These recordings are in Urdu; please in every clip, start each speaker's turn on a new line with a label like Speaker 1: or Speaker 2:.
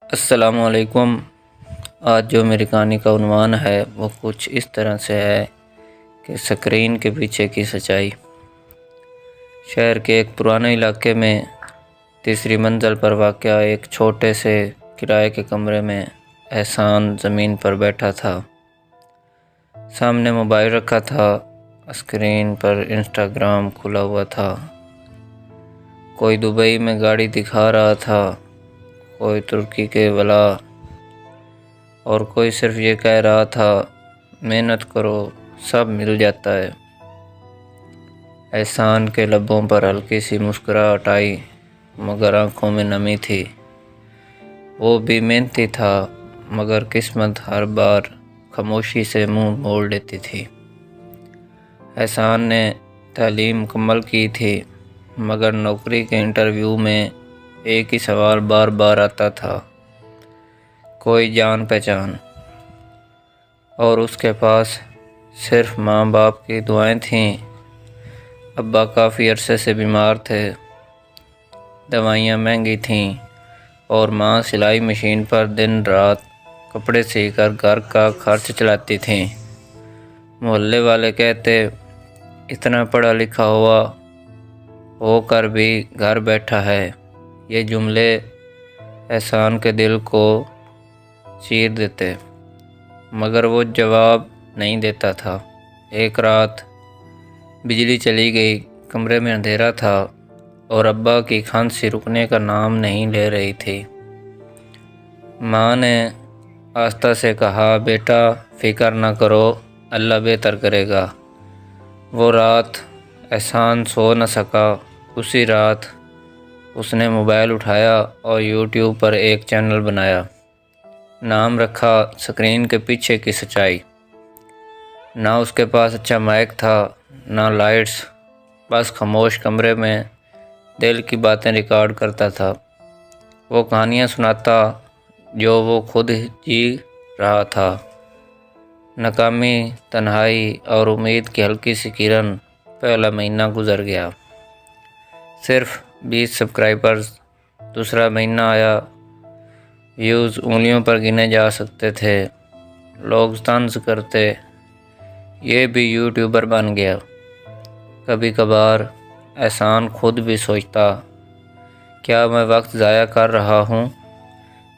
Speaker 1: السلام علیکم۔ آج جو میری کہانی کا عنوان ہے وہ کچھ اس طرح سے ہے کہ سکرین کے پیچھے کی سچائی۔ شہر کے ایک پرانے علاقے میں تیسری منزل پر واقع ایک چھوٹے سے کرائے کے کمرے میں احسان زمین پر بیٹھا تھا۔ سامنے موبائل رکھا تھا، اسکرین پر انسٹاگرام کھلا ہوا تھا۔ کوئی دبئی میں گاڑی دکھا رہا تھا، کوئی ترکی کے ولا، اور کوئی صرف یہ کہہ رہا تھا محنت کرو سب مل جاتا ہے۔ احسان کے لبوں پر ہلکی سی مسکراہٹ آئی مگر آنکھوں میں نمی تھی۔ وہ بھی محنتی تھا مگر قسمت ہر بار خاموشی سے منہ موڑ لیتی تھی۔ احسان نے تعلیم مکمل کی تھی مگر نوکری کے انٹرویو میں ایک ہی سوال بار بار آتا تھا، کوئی جان پہچان؟ اور اس کے پاس صرف ماں باپ کی دعائیں تھیں۔ ابا کافی عرصے سے بیمار تھے، دوائیاں مہنگی تھیں اور ماں سلائی مشین پر دن رات کپڑے سی کر گھر کا خرچ چلاتی تھیں۔ محلے والے کہتے اتنا پڑھا لکھا ہو کر بھی گھر بیٹھا ہے۔ یہ جملے احسان کے دل کو چیر دیتے مگر وہ جواب نہیں دیتا تھا۔ ایک رات بجلی چلی گئی، کمرے میں اندھیرا تھا اور ابا کی کھانسی رکنے کا نام نہیں لے رہی تھی۔ ماں نے آہستہ سے کہا، بیٹا فکر نہ کرو، اللہ بہتر کرے گا۔ وہ رات احسان سو نہ سکا۔ اسی رات اس نے موبائل اٹھایا اور یوٹیوب پر ایک چینل بنایا۔ نام رکھا سکرین کے پیچھے کی سچائی۔ نہ اس کے پاس اچھا مائک تھا، نہ لائٹس، بس خاموش کمرے میں دل کی باتیں ریکارڈ کرتا تھا۔ وہ کہانیاں سناتا جو وہ خود جی رہا تھا۔ ناکامی، تنہائی اور امید کی ہلکی سی کرن۔ پہلا مہینہ گزر گیا، صرف 20 سبسکرائبرز۔ دوسرا مہینہ آیا، ویوز انگلیوں پر گنے جا سکتے تھے۔ لوگ طنز کرتے، یہ بھی یوٹیوبر بن گیا۔ کبھی کبھار احسان خود بھی سوچتا، کیا میں وقت ضائع کر رہا ہوں؟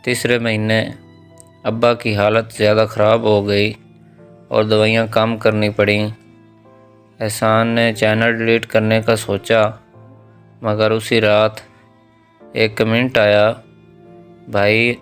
Speaker 1: تیسرے مہینے ابا کی حالت زیادہ خراب ہو گئی اور دوائیاں کم کرنی پڑیں۔ احسان نے چینل ڈیلیٹ کرنے کا سوچا مگر اسی رات ایک کمنٹ آیا، بھائی